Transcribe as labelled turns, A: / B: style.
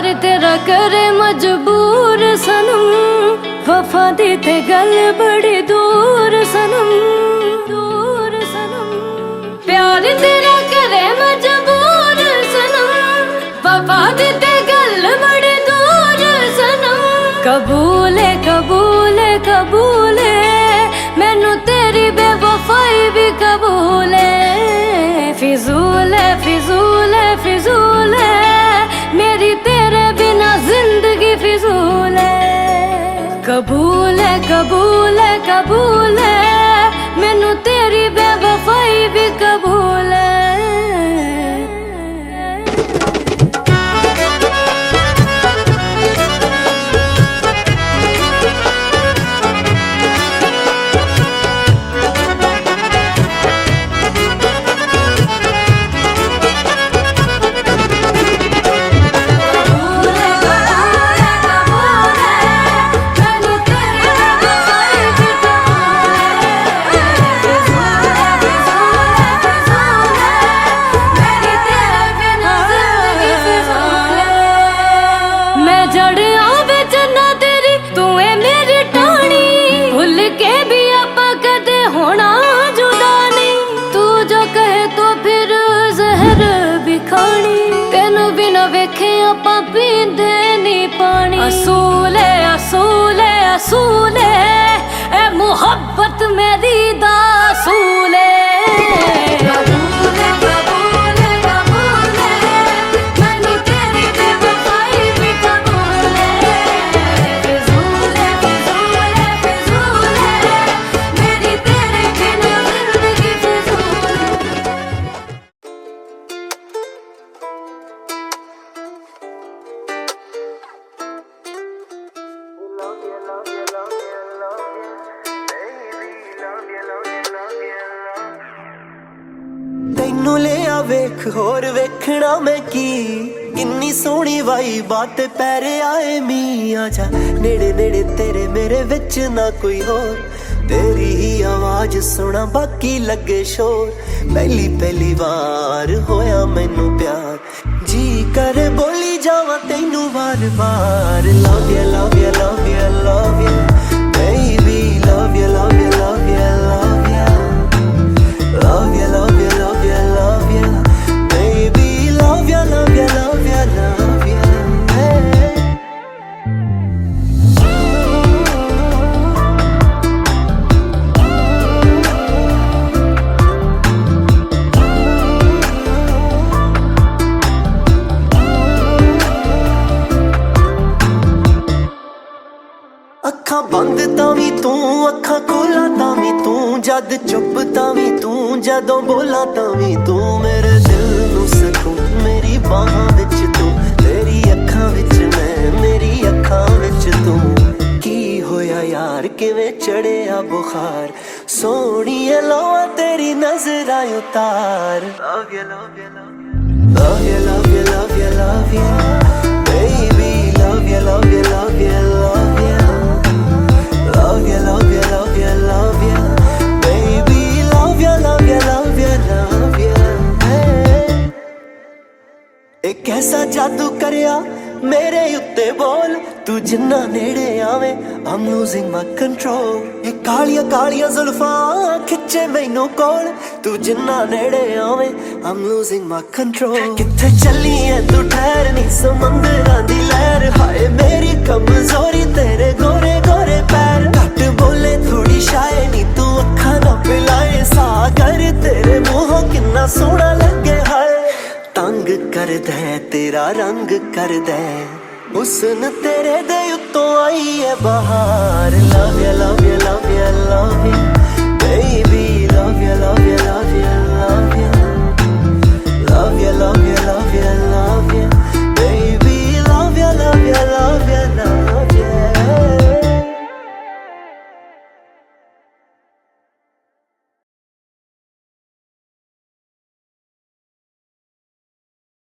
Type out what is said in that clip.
A: प्यार तेरा करे मजबूर सनम, वफा दी ते गल बड़ी दूर सनम, दूर सनम। प्यार तेरा करे मजबूर सनम, वफा दी ते गल बड़ी दूर सनम। कबूल है कबूल है कबूल है, मैनू तेरी बेवफाई भी कबूल है। फिजूल है फिजूल है फिजूल है, मेरी तेरे बिना जिंदगी फिजूल है। कबूल है कबूल है कबूल है, मैनू तेरी बेवफाई भी कबूल है। असूल है असूल है असूल है, ए मुहब्बत मेरी दा असूल है।
B: तैनू लिया वेख होर वेखना मैं की, किन्नी सोहनी वाई बात पैरे आए मी। आजा नेड़े नेड़े तेरे मेरे विच ना कोई होर, तेरी ही आवाज सुना बाकी लगे शोर। पहली पहली बार होया मैनू प्यार, जी करे बोली जावा तैनू बार बार। Love you love you love you love you baby, love you love you love you love you love you love you love you love you baby, love you love you love you love you hey. अखां बंद तावी तू अखां खोला तावी तू, जद चुप तावी तू जदों बोला तावी तू। मेरे दिल नू सकून मेरी बाहां विच तू, तेरी अखां विच मैं मेरी अखां विच तू। की होया यार किवें चढ़िया बुखार, सोहणीए लोआ तेरी नजरां उतार। Love you love you love you love you love you love you baby, love you love you love you love you love you love you love you love you baby, love you love you love you love you hey. एक ऐसा जादू करिया मेरे उत्ते बोल, तू जिन्ना नेड़े आवे I'm losing my control। ये कालियां कालियां जुल्फां खिच्चे मैनू कोल, तू जिन्ना नेड़े आवे I'm losing my control। किथे चली है तू ठहर नी समंदरां दी लहर, हाय मेरी कमजोरी तेरे गोरे गोरे पैर। घट बोले थोड़ी शायरी तू अखा ना पिलाए, सागर तेरे मुंहों किन्ना सोहना लगे हाय। तंग कर दे तेरा रंग कर दे, हुस्न तेरे दे उत्तों आई है बहार। Love you love you love you love you baby,